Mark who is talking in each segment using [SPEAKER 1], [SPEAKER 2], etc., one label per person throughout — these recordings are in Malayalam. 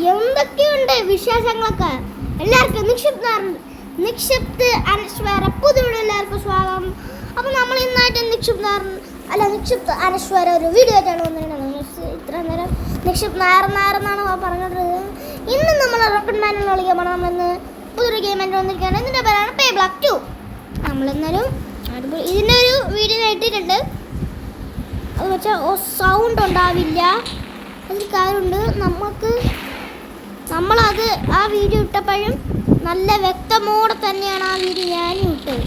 [SPEAKER 1] എന്തൊക്കെയുണ്ട് വിശേഷങ്ങളൊക്കെ? എല്ലാവർക്കും നിക്ഷിപ്ത് അനശ്വര പുതിയ എല്ലാവർക്കും സ്വാഗതം. അപ്പോൾ നമ്മൾ ഇന്നായിട്ട് നിക്ഷിപ്ത് അനശ്വര ഒരു വീഡിയോ ആയിട്ടാണ് വന്നിരിക്കുന്നത്. ഇത്ര നേരം നിക്ഷിപ്ത് നായർ പറഞ്ഞത്. ഇന്ന് നമ്മൾ റോക്കറ്റ് മാനിൽ കളിക്കാൻ പോകണം. നമ്മളിന്ന് പുതിയൊരു ഗെയിം ആയിട്ട് വന്നിരിക്കുകയാണ്. ഇതിൻ്റെ പേരാണ് പേ ബ്ലോക്ക് 2. നമ്മളിന്നൊരു ഇതിൻ്റെ ഒരു വീഡിയോ ഇട്ടിട്ടുണ്ട്. അത് വെച്ചാൽ സൗണ്ട് ഉണ്ടാവില്ല. അതിൽ കാര്യമുണ്ട്. നമ്മളത് ആ വീഡിയോ ഇട്ടപ്പോഴും നല്ല വ്യക്തമോടെ തന്നെയാണ് ആ വീഡിയോ ഞാനും ഇട്ടത്.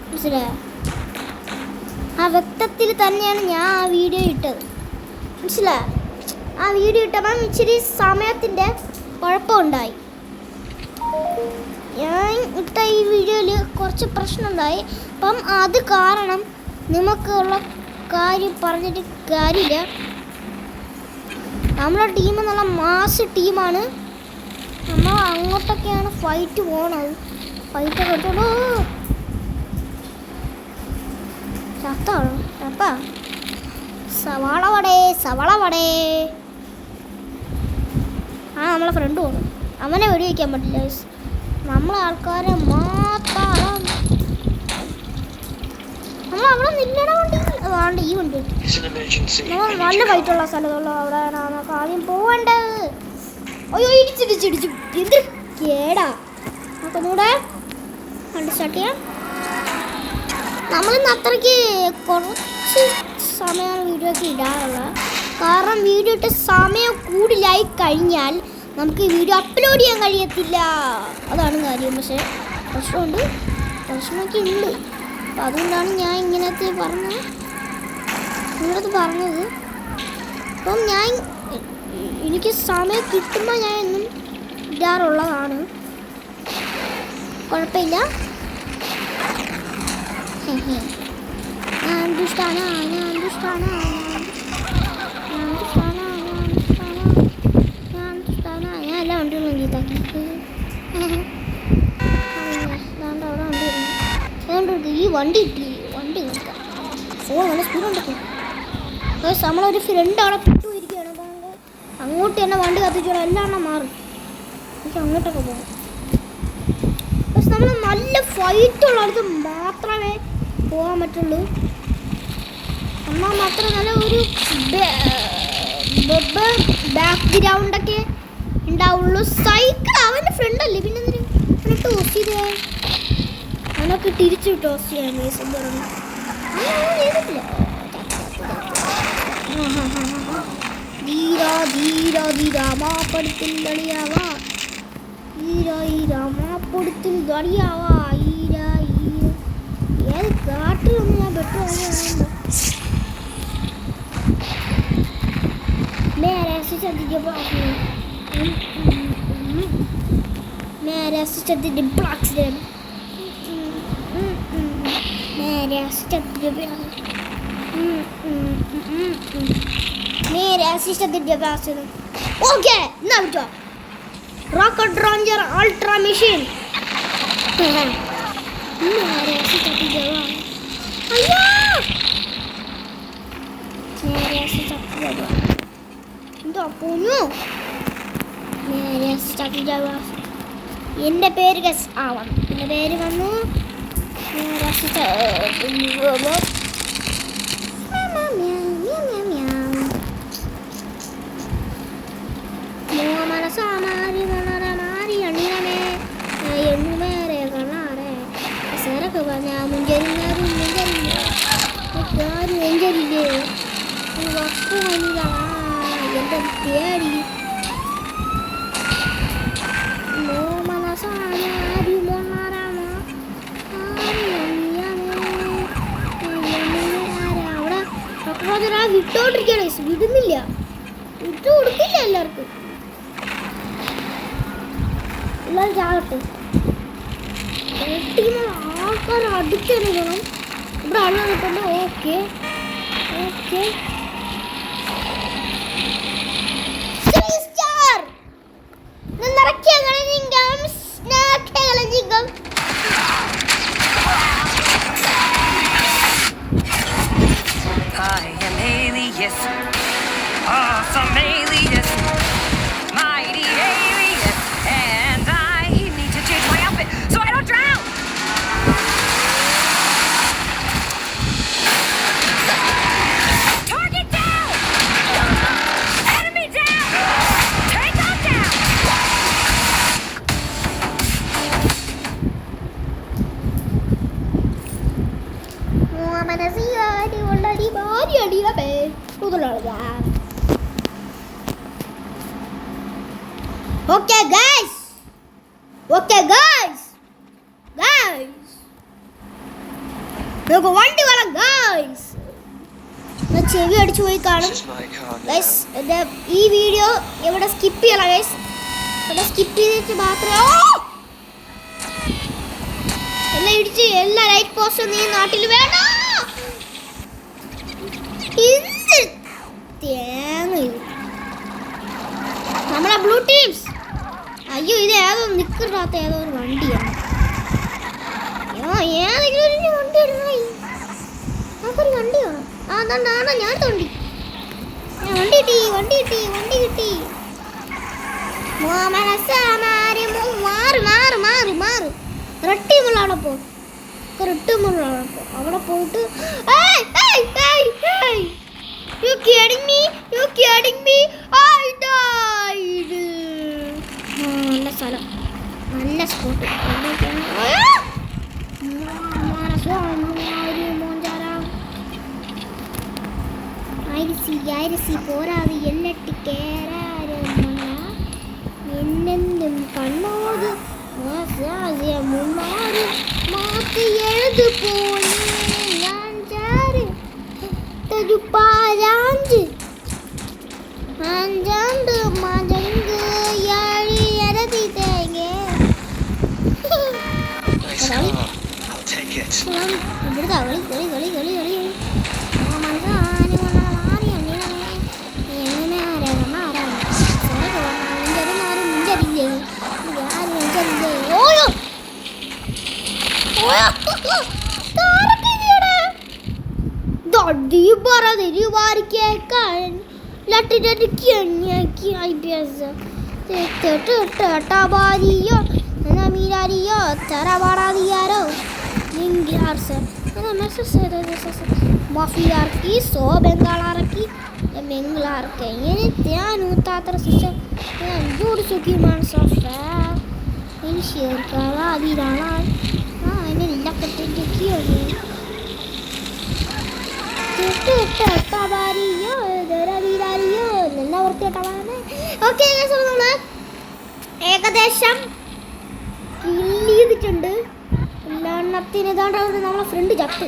[SPEAKER 1] മനസ്സിലായോ? ആ വ്യക്തത്തിൽ തന്നെയാണ് ഞാൻ ആ വീഡിയോ ഇട്ടത്. മനസ്സിലായോ? ആ വീഡിയോ ഇട്ടപ്പം ഇച്ചിരി സമയത്തിൻ്റെ കുഴപ്പമുണ്ടായി. ഞാൻ ഇട്ട ഈ വീഡിയോയിൽ കുറച്ച് പ്രശ്നമുണ്ടായി. അപ്പം അത് കാരണം നിങ്ങൾക്കുള്ള കാര്യം പറഞ്ഞിട്ട് കാര്യമില്ല. നമ്മുടെ ടീം നല്ല മാസ് ടീമാണ്. നമ്മൾ അങ്ങോട്ടൊക്കെയാണ് ഫൈറ്റ് പോണത്. ഫൈറ്റ് എടുത്തോളൂ. ചത്ത സവാള വടേ. ആ നമ്മളെ ഫ്രണ്ട് പോകണം. അവനെ വെടിവെക്കാൻ പറ്റില്ല. നമ്മളെ ആൾക്കാരെ മാത്രം നമ്മളവിടെ നില്ലട വണ്ടി. അതാണ്ട് ഈ വണ്ടി നമ്മൾ നല്ല ഫൈറ്റുള്ള സ്ഥലത്തുള്ള അവിടെയാണ് നമുക്ക് ആദ്യം പോവേണ്ടത്. അയ്യോ ഇടിച്ചിടിച്ചിടിച്ചു. എന്ത് കേടാ. നമുക്കൊന്നുകൂടെ വണ്ടി സ്റ്റാർട്ട് ചെയ്യാം. നമ്മളിന്ന് അത്രയ്ക്ക് കുറച്ച് സമയമാണ് വീഡിയോക്ക് ഇടാറുള്ളത്. കാരണം വീഡിയോ ഇട്ട് സമയം കൂടുതലായി കഴിഞ്ഞാൽ നമുക്ക് വീഡിയോ അപ്ലോഡ് ചെയ്യാൻ കഴിയത്തില്ല. അതാണ് കാര്യം. പക്ഷേ പ്രശ്നമൊക്കെ ഉണ്ട്. അപ്പം അതുകൊണ്ടാണ് ഞാൻ നിങ്ങളടുത്ത് പറഞ്ഞത്. അപ്പം എനിക്ക് സമയം കിട്ടുമ്പോൾ ഞാൻ എന്നും ഇടാറുള്ളതാണ്. കുഴപ്പമില്ല. ഞാൻ ദുഷ്ടാണ്. ഞാൻ എല്ലാം വണ്ടി നോക്കിയിട്ടാക്കി. അവിടെ വണ്ടി അതുകൊണ്ട് ഈ വണ്ടി നോക്കാം. ഫോൺ നല്ല സ്പീഡുണ്ടൊക്കെ. നമ്മളൊരു ഫ്രണ്ട് അവിടെ പെട്ടുപോയിരിക്കുകയാണ്. അപ്പോൾ അങ്ങോട്ട് തന്നെ വണ്ടി കത്തിച്ചോളാം. എല്ലാം എണ്ണം മാറും. എനിക്ക് അങ്ങോട്ടൊക്കെ പോകാം. പക്ഷെ നമ്മൾ നല്ല ഫൈറ്റുള്ളടത്ത് മാത്രമേ പോകാൻ പറ്റുള്ളൂ. എന്നാൽ മാത്രമേ നല്ല ഒരു ബാക്ക്ഗ്രൗണ്ടൊക്കെ ഉണ്ടാവുള്ളൂ. സൈക്കിൾ അവൻ്റെ ഫ്രണ്ടല്ലേ, പിന്നെ എന്തിനു ടോസ് ചെയ്തേ? അവനൊക്കെ തിരിച്ചു ടോസ് ചെയ്യാൻ വേസം പറഞ്ഞു. ചെയ്തിട്ടില്ല. മാപ്പടത്തിൽ കളിയാവാ. മാപ്പടത്തിൽ കളിയാവാ. ഏത് കാട്ടിലൊന്നും ഞാൻ പെട്ടു. मेरे असिस्टेंट ओके ना बेटा रॉकेट लॉन्चर अल्ट्रा मशीन मेरे असिस्टेंट जवान अయ్యో मेरे असिस्टेंट जवान എന്തോ പോന്നു. मेरे असिस्टेंट जवान എൻ്റെ പേര് ഗസ് ആവണം. എൻ്റെ പേര് വന്നു. मेरे असिस्टेंट വിട്ടോണ്ടിരിക്കുകയാണ്. വിടുന്നില്ല, വിട്ടു കൊടുക്കില്ല. എല്ലാവർക്കും ചാകട്ടെ. ആൾക്കാർ അടുത്തണം. ഇവിടെ ആളുകൾ കിട്ടുന്നു. Okay
[SPEAKER 2] Alias, awesome alias, mighty
[SPEAKER 1] okay guys നമുക്ക് വണ്ടി വേണം ഗൈസ്. ചെവി അടിച്ചു പോയി കാണും ഗൈസ്. ഈ വീഡിയോ ഇവിടെ സ്കിപ്പ് ചെയ്യണം ഗൈസ്. ഇവിടെ സ്കിപ്പ് ചെയ്തിട്ട് മാത്രമേ എല്ലാം ഇടിച്ച് എല്ലാ ലൈറ്റ് പോസ്റ്റും നീ നാട്ടിൽ വേണം. നമ്മളെ ബ്ലൂ ടീംസ്. അയ്യോ, ഇത് ഏതോ നിൽക്കില്ലാത്ത ഏതോ ഒരു വണ്ടിയാണ്. ഏതെങ്കിലും ഒരു വണ്ടി എടുക്കണേ. നമുക്കൊരു വണ്ടി വേണം. അതാണ് ഞാൻ തോണ്ടി. വണ്ടി കിട്ടി. റെഡ് ടീമുള്ള അവിടെ പോയിട്ട് You kidding me? I died. നല്ല സ്ഥലം, നല്ല സ്പോട്ട്. അരിസി പോരാതെ എല്ലട്ടി കേറാരമല്ല എന്നെന്നും കണ്ണോത് മുന്നാറ് മാറ്റി എഴുതു പോലെ ഞാൻ ചാറ് പാരാഞ്ച് അഞ്ചാണ്ട് മജങ്ക് യാഴി എരതി തേങ്ങ മാഫിയാർക്കി സോ ബംഗാളാർക്കി ബംഗാളാർക്ക് എങ്ങനെ ഞാൻ ഊത്താത്ര സിസ്റ്റം ഞാൻ ജോഡിച്ചോക്കി മനസ്സോഫ മനുഷ്യർക്കാണ് അതിനാണ് എന്നെ ഇല്ലക്കത്തേക്കൊക്കെയാണ് ഏകദേശം കില്ല് ചെയ്തിട്ടുണ്ട്. എല്ലാം നമ്മളെ ഫ്രണ്ട് ചത്ത്.